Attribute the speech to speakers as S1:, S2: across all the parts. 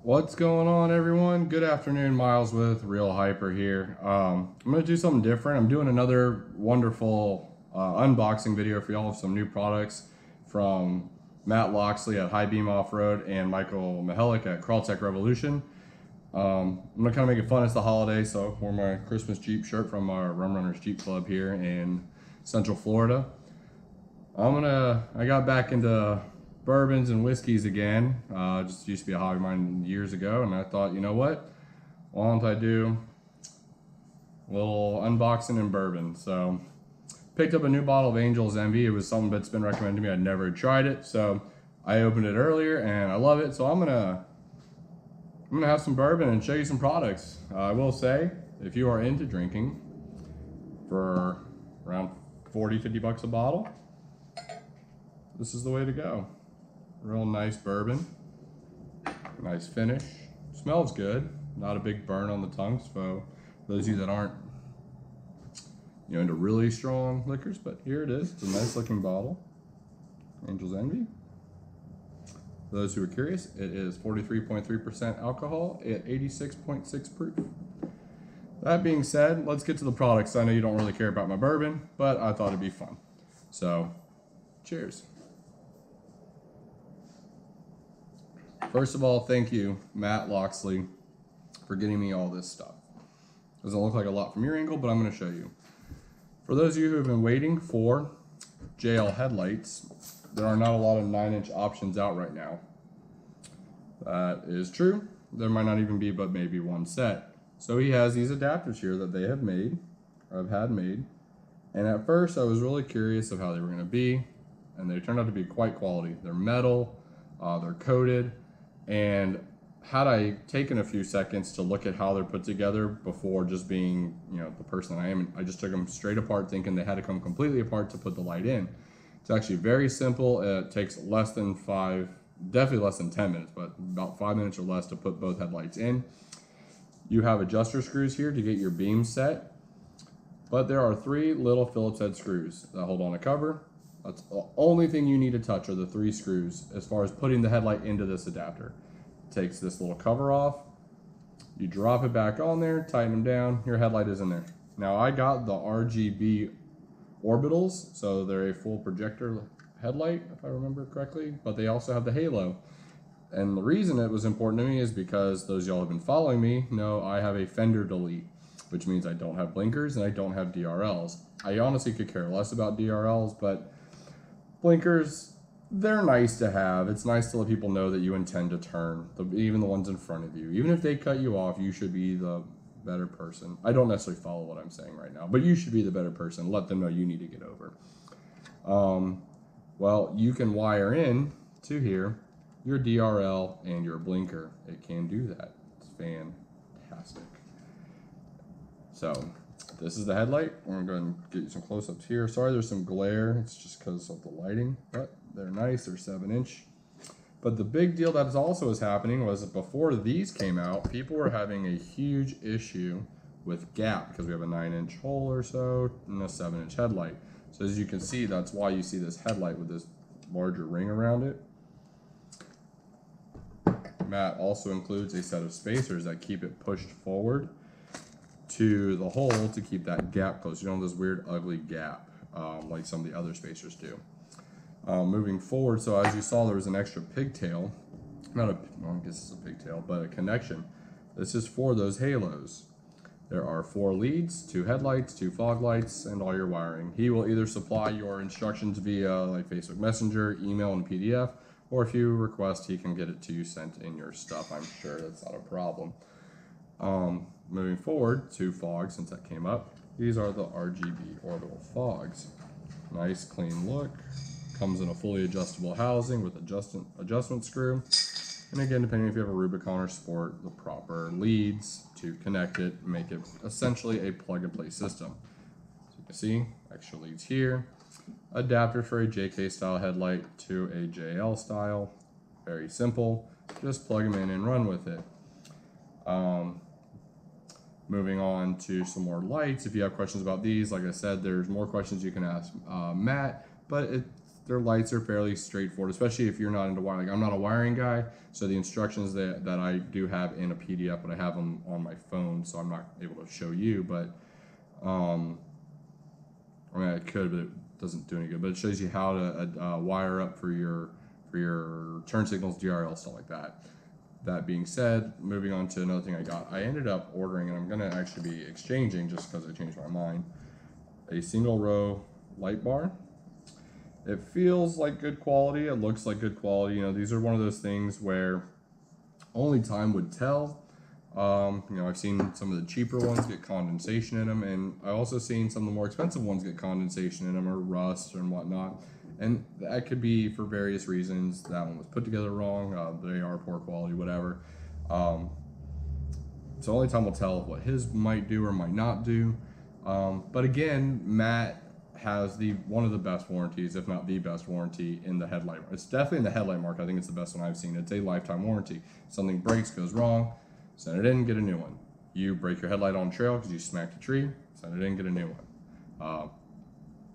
S1: What's going on, everyone? Good afternoon. Miles with Real Hyper here. I'm going to do something different. I'm doing another wonderful unboxing video for y'all of some new products from Matt Loxley at Highbeam Offroad and Michael Mihalik at Crawltech Revolution. I'm going to kind of make it fun. It's the holiday, so I wore my Christmas Jeep shirt from our Rum Runners Jeep Club here in Central Florida. I got back into bourbons and whiskeys again. Just used to be a hobby of mine years ago, and I thought, you know what? Why don't I do a little unboxing in bourbon? So picked up a new bottle of Angel's Envy. It was something that's been recommended to me. I'd never tried it, so I opened it earlier and I love it. So I'm gonna have some bourbon and show you some products. I will say, if you are into drinking for around 40-50 bucks a bottle, this is the way to go. Real nice bourbon, nice finish, smells good, not a big burn on the tongue. So those of you that aren't into really strong liquors, but here it is. It's a nice looking bottle, Angel's Envy. For those who are curious, it is 43.3% alcohol at 86.6 proof. That being said, let's get to the products. I know you don't really care about my bourbon, but I thought it'd be fun. So, cheers. First of all, thank you, Matt Loxley, for getting me all this stuff. Doesn't look like a lot from your angle, but I'm going to show you. For those of you who have been waiting for JL headlights, there are not a lot of 9-inch options out right now. That is true. There might not even be but maybe one set. So he has these adapters here that they have made, or have had made. And at first I was really curious of how they were going to be, and they turned out to be quite quality. They're metal, they're coated. And had I taken a few seconds to look at how they're put together before just being, the person that I am, I just took them straight apart thinking they had to come completely apart to put the light in. It's actually very simple. It takes less than 10 minutes, but about 5 minutes or less to put both headlights in. You have adjuster screws here to get your beam set, but there are 3 little Phillips head screws that hold on a cover. That's the only thing you need to touch are the 3 screws as far as putting the headlight into this adapter. It takes this little cover off, you drop it back on there, tighten them down, your headlight is in there. Now I got the RGB orbitals, so they're a full projector headlight if I remember correctly, but they also have the halo. And the reason it was important to me is because those of y'all who have been following me know I have a Fender Delete, which means I don't have blinkers and I don't have DRLs. I honestly could care less about DRLs, but blinkers, they're nice to have. It's nice to let people know that you intend to turn, even the ones in front of you. Even if they cut you off, you should be the better person. I don't necessarily follow what I'm saying right now, but you should be the better person. Let them know you need to get over. Well, you can wire in to here your DRL and your blinker. It can do that. It's fantastic. So this is the headlight. We're going to go ahead and get you some close-ups here. Sorry there's some glare. It's just because of the lighting, but they're nice. They're 7-inch. But the big deal that also was happening was that before these came out, people were having a huge issue with gap because we have a 9-inch hole or so and a 7-inch headlight. So as you can see, that's why you see this headlight with this larger ring around it. Matt also includes a set of spacers that keep it pushed forward to the hole to keep that gap close. You don't have this weird ugly gap like some of the other spacers do. Moving forward, so as you saw, there was an extra pigtail, I guess it's a pigtail, but a connection. This is for those halos. There are 4 leads, 2 headlights, 2 fog lights, and all your wiring. He will either supply your instructions via like Facebook Messenger, email, and PDF, or if you request, he can get it to you sent in your stuff. I'm sure that's not a problem. Moving forward to fog, since that came up, these are the RGB orbital fogs. Nice clean look. Comes in a fully adjustable housing with adjustment screw. And again, depending if you have a Rubicon or Sport, the proper leads to connect it, make it essentially a plug and play system. So you can see, extra leads here. Adapter for a JK style headlight to a JL style. Very simple. Just plug them in and run with it. Moving on to some more lights. If you have questions about these, like I said, there's more questions you can ask Matt, but their lights are fairly straightforward, especially if you're not into wiring. Like, I'm not a wiring guy, so the instructions that I do have in a PDF, but I have them on my phone, so I'm not able to show you. But I mean, I could, but it doesn't do any good. But it shows you how to wire up for your turn signals, DRL, stuff like that. That being said, moving on to another thing I got. I ended up ordering, and I'm going to actually be exchanging just because I changed my mind, a single row light bar. It feels like good quality. It looks like good quality. You know, these are one of those things where only time would tell. You know, I've seen some of the cheaper ones get condensation in them, and I also seen some of the more expensive ones get condensation in them or rust and whatnot. And that could be for various reasons. That one was put together wrong. They are poor quality, whatever. So only time will tell what his might do or might not do. But again, Matt has one of the best warranties, if not the best warranty in the headlight. It's definitely in the headlight market. I think it's the best one I've seen. It's a lifetime warranty. Something breaks, goes wrong, send it in, get a new one. You break your headlight on trail because you smacked a tree, send it in, get a new one.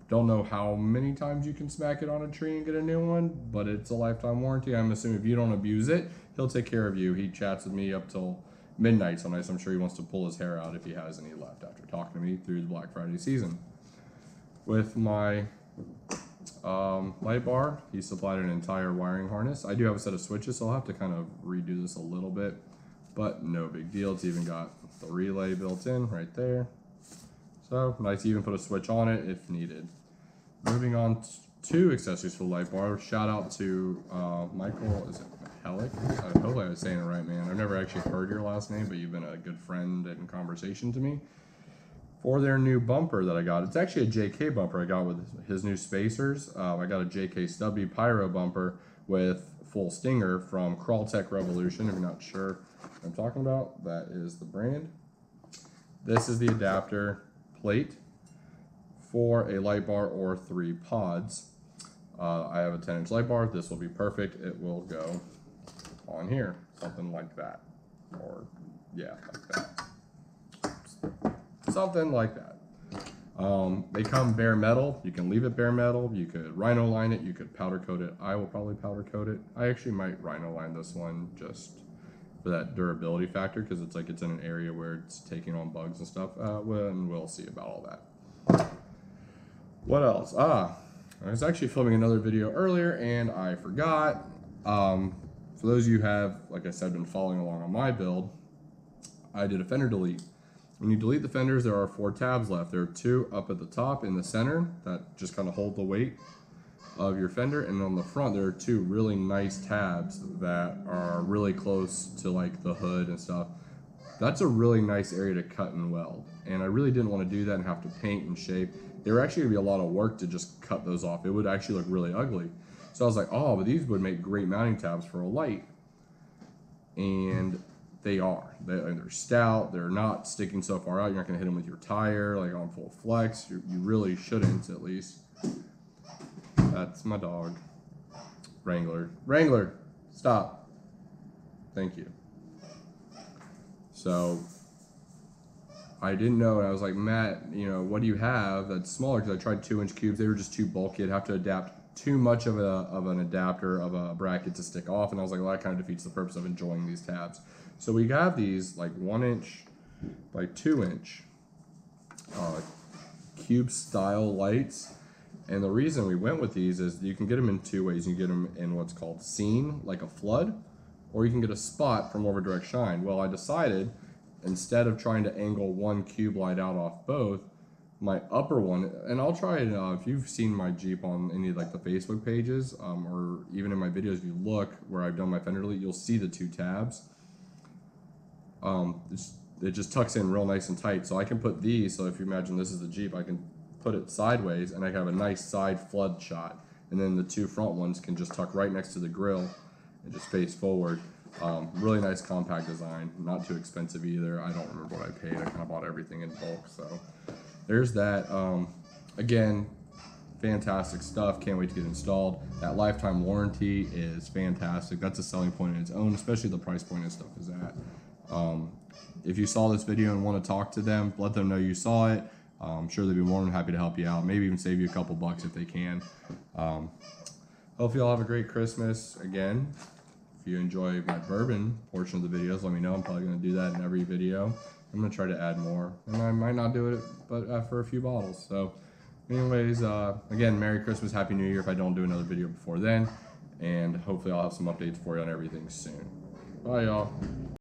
S1: Don't know how many times you can smack it on a tree and get a new one, but it's a lifetime warranty. I'm assuming if you don't abuse it, he'll take care of you. He chats with me up till midnight some nights. I'm sure he wants to pull his hair out if he has any left after talking to me through the Black Friday season. With my light bar, he supplied an entire wiring harness. I do have a set of switches, so I'll have to kind of redo this a little bit, but no big deal. It's even got the relay built in right there. So nice to even put a switch on it if needed. Moving on to accessories for the light bar. Shout out to Michael, is it Hellick? Hopefully I was saying it right, man. I've never actually heard your last name, but you've been a good friend and conversation to me. For their new bumper that I got. It's actually a JK bumper I got with his new spacers. I got a JK Stubby Pyro bumper with full stinger from Crawltech Revolution. If you're not sure what I'm talking about, that is the brand. This is the adapter plate for a light bar or 3 pods. I have a 10-inch light bar. This will be perfect. It will go on here, something like that, or yeah, like that, something like that. They come bare metal. You can leave it bare metal. You could rhino line it. You could powder coat it. I will probably powder coat it. I actually might rhino line this one just for that durability factor, because it's like it's in an area where it's taking on bugs and stuff. And we'll see about all that. What else? I was actually filming another video earlier and I forgot. For those of you who have, like I said, been following along on my build, I did a fender delete. When you delete the fenders, there are 4 tabs left. There are 2 up at the top in the center that just kind of hold the weight of your fender, and on the front there are 2 really nice tabs that are really close to like the hood and stuff. That's a really nice area to cut and weld, and I really didn't want to do that and have to paint and shape. There were actually going to be a lot of work to just cut those off. It would actually look really ugly. So I was like, oh, but these would make great mounting tabs for a light. And they are. They're stout. They're not sticking so far out. You're not going to hit them with your tire, like on full flex. You really shouldn't, at least. That's my dog. Wrangler. Wrangler, stop. Thank you. So I didn't know, and I was like, Matt, you know, what do you have that's smaller? Because I tried 2-inch cubes. They were just too bulky. I'd have to adapt too much of an adapter of a bracket to stick off, and I was like, well, that kind of defeats the purpose of enjoying these tabs. So we got these like 1-inch by 2-inch cube style lights, and the reason we went with these is you can get them in 2 ways. You can get them in what's called scene, like a flood, or you can get a spot for more of a direct shine. Well, I decided, instead of trying to angle one cube light out off both, my upper one, and I'll try it, if you've seen my Jeep on any of like the Facebook pages, or even in my videos, if you look where I've done my fender delete, you'll see the 2 tabs. It just tucks in real nice and tight, so I can put these, so if you imagine this is the Jeep, I can put it sideways and I can have a nice side flood shot, and then the 2 front ones can just tuck right next to the grill and just face forward. Really nice compact design, not too expensive either. I don't remember what I paid. I kind of bought everything in bulk, so there's that. Again, fantastic stuff. Can't wait to get installed. That lifetime warranty is fantastic. That's a selling point in its own, especially the price point and stuff is at. If you saw this video and want to talk to them, let them know you saw it. I'm sure they'd be more than happy to help you out. Maybe even save you a couple bucks if they can. Hope you all have a great Christmas. Again, if you enjoy my bourbon portion of the videos, let me know. I'm probably going to do that in every video. I'm going to try to add more. And I might not do it, but for a few bottles. So anyways, again, Merry Christmas, Happy New Year if I don't do another video before then. And hopefully I'll have some updates for you on everything soon. Bye, y'all.